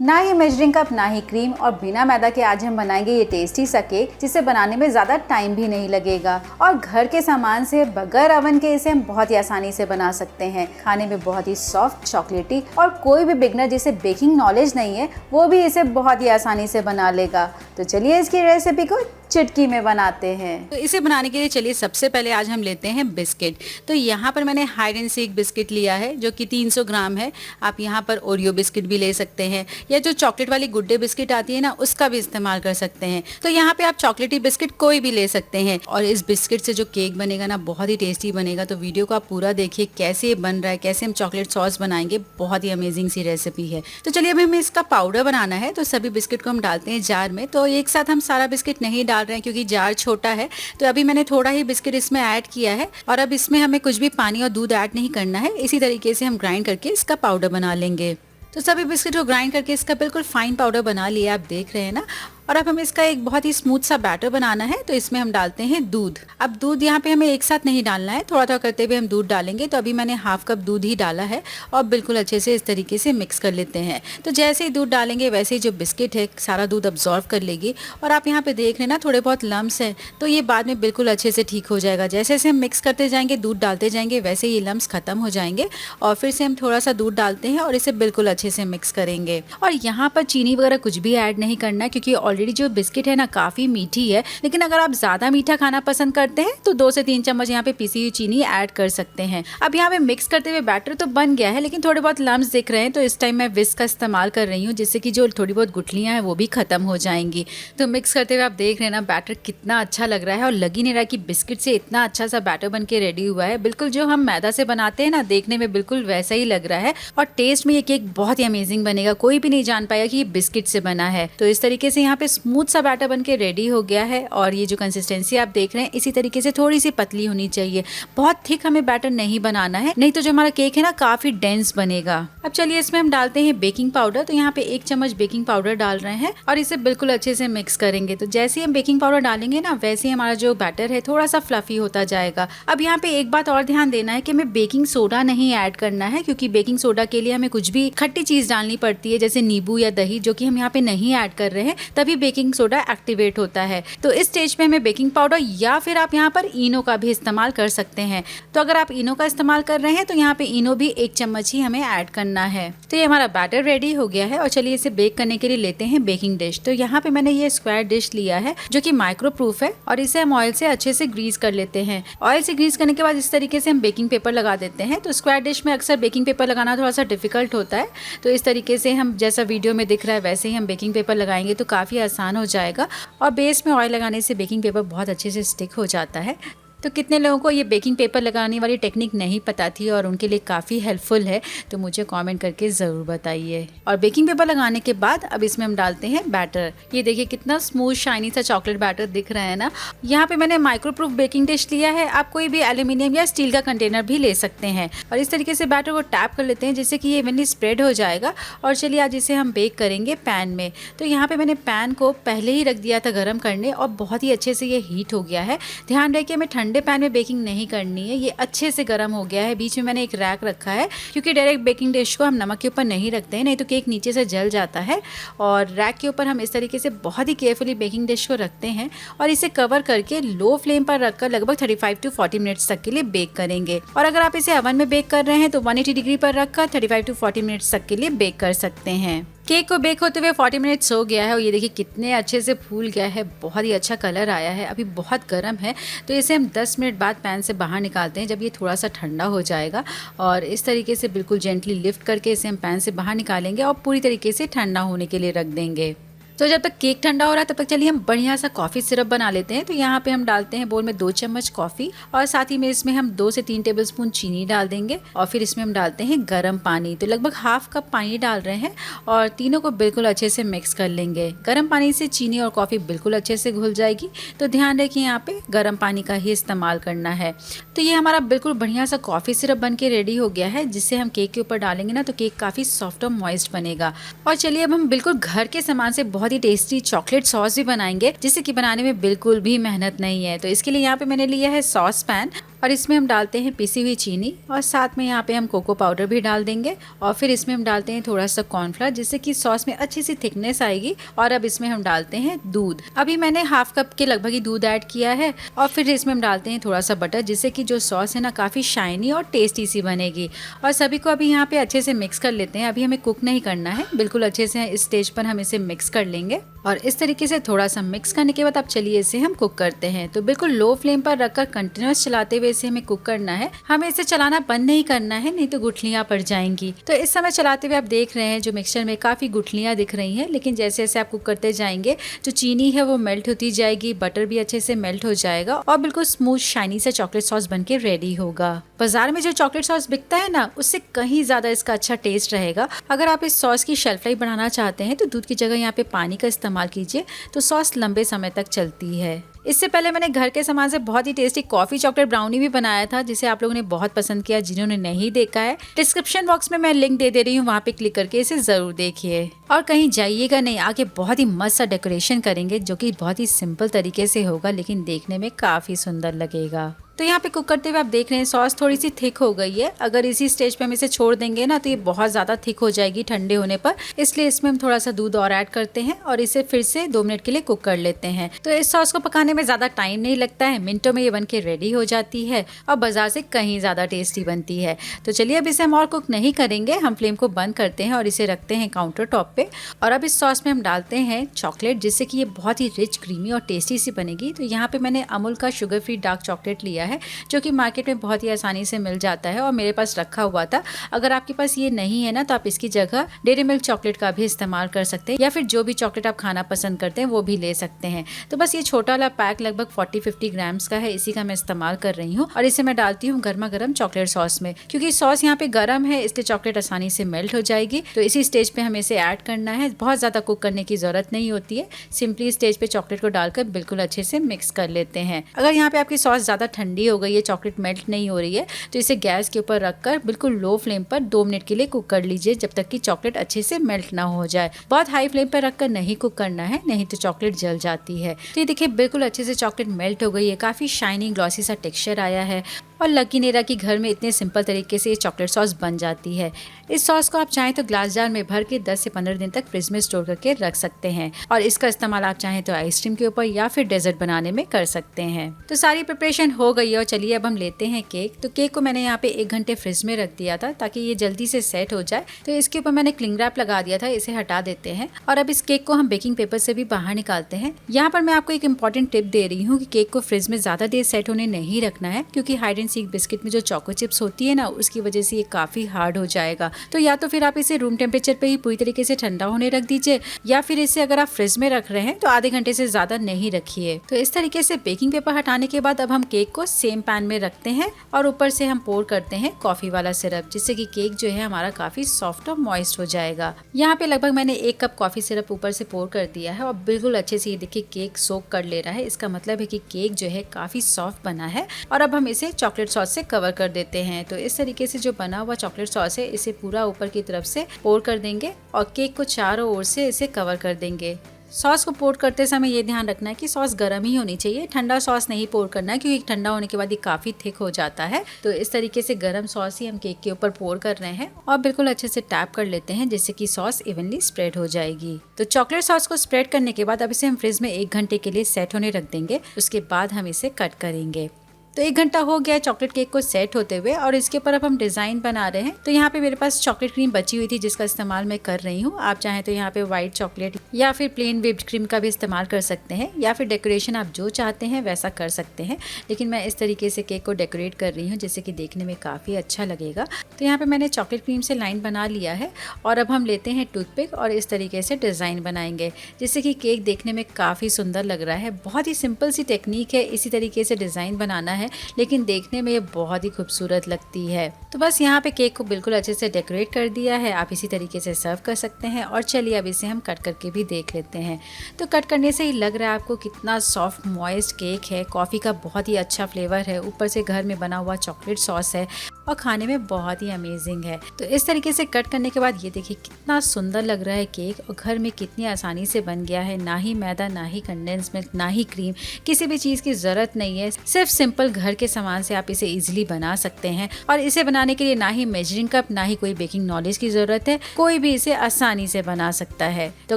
ना ही measuring cup ना ही cream और बिना मैदा के आज हम बनाएंगे ये टेस्टी सा केक, जिसे बनाने में ज़्यादा टाइम भी नहीं लगेगा और घर के सामान से बगैर ओवन के इसे हम बहुत ही आसानी से बना सकते हैं। खाने में बहुत ही सॉफ्ट, चॉकलेटी और कोई भी बिगनर जिसे बेकिंग नॉलेज नहीं है वो भी इसे बहुत ही आसानी से बना लेगा। तो चलिए इसकी रेसिपी को चुटकी में बनाते हैं। तो इसे बनाने के लिए चलिए सबसे पहले आज हम लेते हैं बिस्किट। तो यहाँ पर मैंने हाइड एंड सीक बिस्किट लिया है जो कि 300 ग्राम है। आप यहाँ पर ओरियो बिस्किट भी ले सकते हैं या जो चॉकलेट वाली गुड डे बिस्किट आती है ना, उसका भी इस्तेमाल कर सकते हैं। तो यहाँ पे आप चॉकलेटी बिस्किट कोई भी ले सकते हैं और इस बिस्किट से जो केक बनेगा ना, बहुत ही टेस्टी बनेगा। तो वीडियो को आप पूरा देखिए कैसे ये बन रहा है, कैसे हम चॉकलेट सॉस बनाएंगे। बहुत ही अमेजिंग सी रेसिपी है। तो चलिए अभी हमें इसका पाउडर बनाना है। तो सभी बिस्किट को हम डालते हैं जार में। तो एक साथ हम सारा बिस्किट नहीं डाल रहे हैं क्योंकि जार छोटा है। तो अभी मैंने थोड़ा ही बिस्किट इसमें ऐड किया है और अब इसमें हमें कुछ भी पानी और दूध ऐड नहीं करना है। इसी तरीके से हम ग्राइंड करके इसका पाउडर बना लेंगे। तो सभी बिस्किट को ग्राइंड करके इसका बिल्कुल फाइन पाउडर बना लिया, आप देख रहे हैं ना। और अब हमें इसका एक बहुत ही स्मूथ सा बैटर बनाना है। तो इसमें हम डालते हैं दूध। अब दूध यहाँ पे हमें एक साथ नहीं डालना है, थोड़ा थोड़ा करते हुए हम दूध डालेंगे। तो अभी मैंने हाफ कप दूध ही डाला है और बिल्कुल अच्छे से इस तरीके से मिक्स कर लेते हैं। तो जैसे ही दूध डालेंगे वैसे ही जो बिस्किट है सारा दूध अब्जॉर्व कर लेगी। और आप यहाँ पे देख रहे हैं ना, थोड़े बहुत लम्स है, तो ये बाद में बिल्कुल अच्छे से ठीक हो जाएगा। जैसे जैसे हम मिक्स करते जाएंगे, दूध डालते जाएंगे, वैसे ये लम्स खत्म हो जाएंगे। और फिर से हम थोड़ा सा दूध डालते हैं और इसे बिल्कुल अच्छे से मिक्स करेंगे। और यहाँ पर चीनी वगैरह कुछ भी ऐड नहीं करना है क्योंकि ऑलरेडी जो बिस्किट है ना काफी मीठी है। लेकिन अगर आप ज्यादा मीठा खाना पसंद करते हैं तो 2 से 3 चम्मच यहाँ पे पिसी हुई चीनी ऐड कर सकते हैं। अब यहाँ पे मिक्स करते हुए बैटर तो बन गया है, लेकिन थोड़े बहुत लम्स दिख रहे हैं। तो इस टाइम मैं विस्क का इस्तेमाल कर रही हूँ, जिससे कि जो थोड़ी बहुत गुठलियां हैं वो भी खत्म हो जाएंगी। तो मिक्स करते हुए आप देख रहे हैं ना, बैटर कितना अच्छा लग रहा है और लग ही नहीं रहा कि बिस्किट से इतना अच्छा सा बैटर बन के रेडी हुआ है। बिल्कुल जो हम मैदा से बनाते हैं ना, देखने में बिल्कुल वैसा ही लग रहा है और टेस्ट में ये केक बहुत ही अमेजिंग बनेगा। कोई भी नहीं जान पाएगा कि ये बिस्किट से बना है। तो इस तरीके से यहाँ पे स्मूथ सा बैटर बन के रेडी हो गया है। और ये जो कंसिस्टेंसी आप देख रहे हैं, इसी तरीके से थोड़ी सी पतली होनी चाहिए। बहुत थिक हमें बैटर नहीं बनाना है, नहीं तो जो हमारा केक है ना काफी डेंस बनेगा। अब चलिए इसमें हम डालते हैं बेकिंग पाउडर। तो यहाँ पे 1 चम्मच बेकिंग पाउडर डाल रहे हैं और इसे बिल्कुल अच्छे से मिक्स करेंगे। तो जैसे ही हम बेकिंग पाउडर डालेंगे ना, वैसे ही हमारा जो बैटर है थोड़ा सा फ्लफी होता जाएगा। अब यहाँ पे एक बात और ध्यान देना है कि हमें बेकिंग सोडा नहीं ऐड करना है, क्योंकि बेकिंग सोडा के लिए हमें कुछ भी खट्टी चीज डालनी पड़ती है, जैसे नींबू या दही, जो कि हम यहाँ पे नहीं ऐड कर रहे हैं। तभी बेकिंग सोडा एक्टिवेट होता है। तो इस स्टेज पे हमें बेकिंग पाउडर या फिर आप यहाँ पर इनो का भी इस्तेमाल कर सकते हैं। तो अगर आप इनो का इस्तेमाल कर रहे हैं तो यहाँ पे इनो भी 1 चम्मच ही हमें ऐड करना है। तो ये हमारा बैटर रेडी हो गया है और चलिए इसे बेक करने के लिए लेते हैं बेकिंग डिश। तो यहाँ पे मैंने ये स्क्वायर डिश लिया है जो कि माइक्रो प्रूफ है और इसे हम ऑयल से अच्छे से ग्रीस कर लेते हैं। ऑयल से ग्रीस करने के बाद इस तरीके से हम बेकिंग पेपर लगा देते हैं। तो स्क्वायर डिश में अक्सर बेकिंग पेपर लगाना थोड़ा सा डिफिकल्ट होता है। तो इस तरीके से हम जैसा वीडियो में दिख रहा है वैसे ही हम बेकिंग पेपर लगाएंगे तो काफी आसान हो जाएगा। और बेस में ऑयल लगाने से बेकिंग पेपर बहुत अच्छे से स्टिक हो जाता है। तो कितने लोगों को ये बेकिंग पेपर लगाने वाली टेक्निक नहीं पता थी और उनके लिए काफ़ी हेल्पफुल है, तो मुझे कमेंट करके ज़रूर बताइए। और बेकिंग पेपर लगाने के बाद अब इसमें हम डालते हैं बैटर। ये देखिए कितना स्मूथ शाइनी सा चॉकलेट बैटर दिख रहा है ना। यहाँ पे मैंने माइक्रोप्रूफ बेकिंग डिश लिया है। आप कोई भी एल्यूमिनियम या स्टील का कंटेनर भी ले सकते हैं। और इस तरीके से बैटर को टैप कर लेते हैं जिससे कि ये इवनली स्प्रेड हो जाएगा। और चलिए आज इसे हम बेक करेंगे पैन में। तो यहाँ पे मैंने पैन को पहले ही रख दिया था गर्म करने और बहुत ही अच्छे से ये हीट हो गया है। ध्यान रखिए हमें ठंडे पैन में बेकिंग नहीं करनी है। ये अच्छे से गर्म हो गया है। बीच में मैंने एक रैक रखा है क्योंकि डायरेक्ट बेकिंग डिश को हम नमक के ऊपर नहीं रखते हैं, नहीं तो केक नीचे से जल जाता है। और रैक के ऊपर हम इस तरीके से बहुत ही केयरफुली बेकिंग डिश को रखते हैं और इसे कवर करके लो फ्लेम पर रखकर लगभग 35 to 40 मिनट्स तक के लिए बेक करेंगे। और अगर आप इसे ओवन में बेक कर रहे हैं तो 180 डिग्री पर रखकर 35 to 40 मिनट्स तक के लिए बेक कर सकते हैं। केक को बेक होते हुए 40 मिनट्स हो गया है और ये देखिए कितने अच्छे से फूल गया है। बहुत ही अच्छा कलर आया है। अभी बहुत गर्म है तो इसे हम 10 मिनट बाद पैन से बाहर निकालते हैं जब ये थोड़ा सा ठंडा हो जाएगा। और इस तरीके से बिल्कुल जेंटली लिफ्ट करके इसे हम पैन से बाहर निकालेंगे और पूरी तरीके से ठंडा होने के लिए रख देंगे। तो जब तक केक ठंडा हो रहा है तब तक चलिए हम बढ़िया सा कॉफ़ी सिरप बना लेते हैं। तो यहाँ पे हम डालते हैं बोल में 2 चम्मच कॉफ़ी और साथ ही में इसमें हम 2 से 3 टेबलस्पून चीनी डाल देंगे। और फिर इसमें हम डालते हैं गर्म पानी। तो लगभग हाफ कप पानी डाल रहे हैं और तीनों को बिल्कुल अच्छे से मिक्स कर लेंगे। गर्म पानी से चीनी और कॉफ़ी बिल्कुल अच्छे से घुल जाएगी। तो ध्यान रखिए यहाँ पे गर्म पानी का ही इस्तेमाल करना है। तो ये हमारा बिल्कुल बढ़िया सा कॉफ़ी सिरप बन के रेडी हो गया है, जिससे हम केक के ऊपर डालेंगे ना तो केक काफ़ी सॉफ्ट और मॉइस्ट बनेगा। और चलिए अब हम बिल्कुल घर के सामान से बहुत ही टेस्टी चॉकलेट सॉस भी बनाएंगे, जिसे कि बनाने में बिल्कुल भी मेहनत नहीं है। तो इसके लिए यहाँ पे मैंने लिया है सॉस पैन और इसमें हम डालते हैं पिसी हुई चीनी और साथ में यहाँ पे हम कोको पाउडर भी डाल देंगे और फिर इसमें हम डालते हैं थोड़ा सा कॉर्नफ्लावर जिससे कि सॉस में अच्छी सी थिकनेस आएगी। और अब इसमें हम डालते हैं दूध। अभी मैंने हाफ कप के लगभग ही दूध ऐड किया है और फिर इसमें हम डालते हैं थोड़ा सा बटर जिससे कि जो सॉस है ना काफ़ी शाइनी और टेस्टी सी बनेगी। और सभी को अभी यहाँ पे अच्छे से मिक्स कर लेते हैं। अभी हमें कुक नहीं करना है, बिल्कुल अच्छे से इस स्टेज पर हम इसे मिक्स कर लेंगे और इस तरीके से थोड़ा सा मिक्स करने के बाद अब चलिए इसे हम कुक करते हैं। तो बिल्कुल लो फ्लेम पर रखकर कंटिन्यूअस चलाते हुए इसे हमें कुक करना है। हमें इसे चलाना बंद नहीं करना है, नहीं तो गुठलियां पड़ जाएंगी। तो इस समय चलाते हुए आप देख रहे हैं जो मिक्सचर में काफी गुठलियां दिख रही हैं, लेकिन जैसे जैसे आप कुक करते जाएंगे जो चीनी है वो मेल्ट होती जाएगी, बटर भी अच्छे से मेल्ट हो जाएगा और बिल्कुल स्मूथ शाइनी सा चॉकलेट सॉस बनके रेडी होगा। बाजार में जो चॉकलेट सॉस बिकता है ना उससे कहीं ज्यादा इसका अच्छा टेस्ट रहेगा। अगर आप इस सॉस की शेल्फ लाइफ बढ़ाना चाहते हैं तो दूध की जगह यहाँ पे पानी का इस्तेमाल कीजिए, तो सॉस लंबे समय तक चलती है। इससे पहले मैंने घर के सामान से बहुत ही टेस्टी कॉफी चॉकलेट ब्राउनी भी बनाया था जिसे आप लोगों ने बहुत पसंद किया। जिन्होंने नहीं देखा है डिस्क्रिप्शन बॉक्स में मैं लिंक दे रही हूँ, वहाँ पे क्लिक करके इसे जरूर देखिए। और कहीं जाइएगा नहीं, आगे बहुत ही मस्त सा डेकोरेशन करेंगे जो कि बहुत ही सिंपल तरीके से होगा लेकिन देखने में काफी सुंदर लगेगा। तो यहाँ पे कुक करते हुए आप देख रहे हैं सॉस थोड़ी सी थिक हो गई है। अगर इसी स्टेज पे हम इसे छोड़ देंगे ना तो ये बहुत ज़्यादा थिक हो जाएगी ठंडे होने पर, इसलिए इसमें हम थोड़ा सा दूध और ऐड करते हैं और इसे फिर से 2 मिनट के लिए कुक कर लेते हैं। तो इस सॉस को पकाने में ज़्यादा टाइम नहीं लगता है, मिनटों में ये बन के रेडी हो जाती है और बाजार से कहीं ज़्यादा टेस्टी बनती है। तो चलिए अब इसे हम और कुक नहीं करेंगे, हम फ्लेम को बंद करते हैं और इसे रखते हैं काउंटर टॉप पे। और अब इस सॉस में हम डालते हैं चॉकलेट जिससे कि ये बहुत ही रिच, क्रीमी और टेस्टी सी बनेगी। तो यहाँ पे मैंने अमूल का शुगर फ्री डार्क चॉकलेट लिया है जो कि मार्केट में बहुत ही आसानी से मिल जाता है और मेरे पास रखा हुआ था। अगर आपके पास ये नहीं है ना तो आप इसकी जगह डेयरी मिल्क चॉकलेट का भी इस्तेमाल कर सकते हैं या फिर जो भी चॉकलेट आप खाना पसंद करते हैं वो भी ले सकते हैं। तो बस ये छोटा वाला पैक लगभग 40-50 ग्राम्स का है, इसी का मैं इस्तेमाल कर रही हूँ और इसे मैं डालती हूँ गर्मा गर्म चॉकलेट सॉस में। क्योंकि सॉस यहाँ पे गर्म है इसलिए चॉकलेट आसानी से मेल्ट हो जाएगी। तो इसी स्टेज पे हमें इसे ऐड करना है, बहुत ज्यादा कुक करने की जरूरत नहीं होती है। सिंपली स्टेज पे चॉकलेट को डालकर बिल्कुल अच्छे से मिक्स कर लेते हैं। अगर यहाँ पे आपकी सॉस ज्यादा ठंडी हो गई है, चॉकलेट मेल्ट नहीं हो रही है, तो इसे गैस के ऊपर रखकर बिल्कुल लो फ्लेम पर 2 मिनट के लिए कुक कर लीजिए जब तक कि चॉकलेट अच्छे से मेल्ट ना हो जाए। बहुत हाई फ्लेम पर रखकर नहीं कुक करना है, नहीं तो चॉकलेट जल जाती है। तो ये देखिए बिल्कुल अच्छे से चॉकलेट मेल्ट हो गई है, काफी शाइनी ग्लॉसी सा टेक्सचर आया है और लकी नहीं रहा कि घर में इतने सिंपल तरीके से ये चॉकलेट सॉस बन जाती है। इस सॉस को आप चाहें तो ग्लास जार में भर के 10 से 15 दिन तक फ्रिज में स्टोर करके रख सकते हैं और इसका इस्तेमाल आप चाहें तो आइसक्रीम के ऊपर या फिर डेजर्ट बनाने में कर सकते हैं। तो सारी प्रिपरेशन हो गई है और चलिए अब हम लेते हैं केक। तो केक को मैंने यहाँ पे 1 घंटे फ्रिज में रख दिया था ताकि ये जल्दी से सेट हो जाए। तो इसके ऊपर मैंने क्लिंग रैप लगा दिया था, इसे हटा देते हैं और अब इस केक को हम बेकिंग पेपर से भी बाहर निकालते हैं। यहाँ पर मैं आपको एक इम्पॉर्टेंट टिप दे रही हूँ कि केक को फ्रिज में ज्यादा देर सेट होने नहीं रखना है, क्योंकि हाइड एंड सीक बिस्किट में जो चोको चिप्स होती है ना उसकी वजह से ये काफी हार्ड हो जाएगा। तो या तो फिर आप इसे रूम टेम्परेचर पे ही पूरी तरीके से ठंडा होने रख दीजिए या फिर इसे अगर आप फ्रिज में रख रहे हैं तो आधे घंटे से ज्यादा नहीं रखिए। तो इस तरीके से बेकिंग पेपर हटाने के बाद अब हम केक को सेम पैन में रखते हैं और ऊपर से हम पोर करते हैं कॉफी वाला सिरप, जिससे कि केक जो है हमारा काफी सॉफ्ट और मॉइस्ट हो जाएगा। यहाँ पे लगभग मैंने 1 कप कॉफी सिरप ऊपर से पोर कर दिया है और बिल्कुल अच्छे से ये देखिए केक सोक कर ले रहा है। इसका मतलब है कि केक जो है काफी सॉफ्ट बना है और अब हम इसे चॉकलेट सॉस से कवर कर देते हैं। तो इस तरीके से जो बना हुआ चॉकलेट सॉस है इसे पूरा ऊपर की तरफ से पोर कर देंगे और केक को चारों ओर से इसे कवर कर देंगे। सॉस को पोर करते समय ये ध्यान रखना है कि सॉस गर्म ही होनी चाहिए, ठंडा सॉस नहीं पोर करना है, क्योंकि ठंडा होने के बाद ये काफ़ी थिक हो जाता है। तो इस तरीके से गर्म सॉस ही हम केक के ऊपर पोर कर रहे हैं और बिल्कुल अच्छे से टैप कर लेते हैं जिससे कि सॉस इवनली स्प्रेड हो जाएगी। तो चॉकलेट सॉस को स्प्रेड करने के बाद अब इसे हम फ्रिज में 1 घंटे के लिए सेट होने रख देंगे। उसके बाद हम इसे कट करेंगे। तो 1 घंटा हो गया चॉकलेट केक को सेट होते हुए और इसके ऊपर अब हम डिज़ाइन बना रहे हैं। तो यहाँ पे मेरे पास चॉकलेट क्रीम बची हुई थी जिसका इस्तेमाल मैं कर रही हूँ। आप चाहें तो यहाँ पे व्हाइट चॉकलेट या फिर प्लेन व्हिप्ड क्रीम का भी इस्तेमाल कर सकते हैं या फिर डेकोरेशन आप जो चाहते हैं वैसा कर सकते हैं, लेकिन मैं इस तरीके से केक को डेकोरेट कर रही हूँ जिससे कि देखने में काफ़ी अच्छा लगेगा। तो यहाँ पर मैंने चॉकलेट क्रीम से लाइन बना लिया है और अब हम लेते हैं टूथपिक और इस तरीके से डिज़ाइन बनाएंगे जिससे कि केक देखने में काफ़ी सुंदर लग रहा है। बहुत ही सिंपल सी टेक्निक है, इसी तरीके से डिज़ाइन बनाना है, लेकिन देखने में ये बहुत ही खूबसूरत लगती है। तो बस यहाँ पे केक को बिल्कुल अच्छे से डेकोरेट कर दिया है। आप इसी तरीके से सर्व कर सकते हैं और चलिए अब इसे हम कट करके भी देख लेते हैं। तो कट करने से ही लग रहा है आपको कितना सॉफ्ट मॉइस्ट केक है। कॉफ़ी का बहुत ही अच्छा फ्लेवर है, ऊपर से घर में बना हुआ चॉकलेट सॉस है और खाने में बहुत ही अमेजिंग है। तो इस तरीके से कट करने के बाद ये देखिए कितना सुंदर लग रहा है केक, और घर में कितनी आसानी से बन गया है। ना ही मैदा, ना ही कंडेंस मिल्क, ना ही क्रीम, किसी भी चीज की जरूरत नहीं है। सिर्फ सिंपल घर के सामान से आप इसे इजीली बना सकते हैं, और इसे बनाने के लिए ना ही मेजरिंग कप, ना ही कोई बेकिंग नॉलेज की जरूरत है। कोई भी इसे आसानी से बना सकता है। तो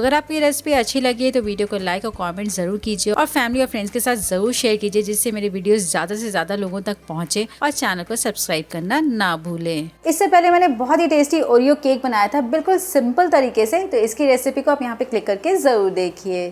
अगर आपको ये रेसिपी अच्छी लगी है तो वीडियो को लाइक और कमेंट जरूर कीजिए, और फैमिली और फ्रेंड्स के साथ जरूर शेयर कीजिए, जिससे मेरे वीडियोस ज्यादा से ज्यादा लोगों तक पहुंचे, और चैनल को सब्सक्राइब करना ना भूलें। इससे पहले मैंने बहुत ही टेस्टी ओरियो केक बनाया था बिल्कुल सिंपल तरीके से, तो इसकी रेसिपी को आप यहाँ पे क्लिक करके जरूर देखिए।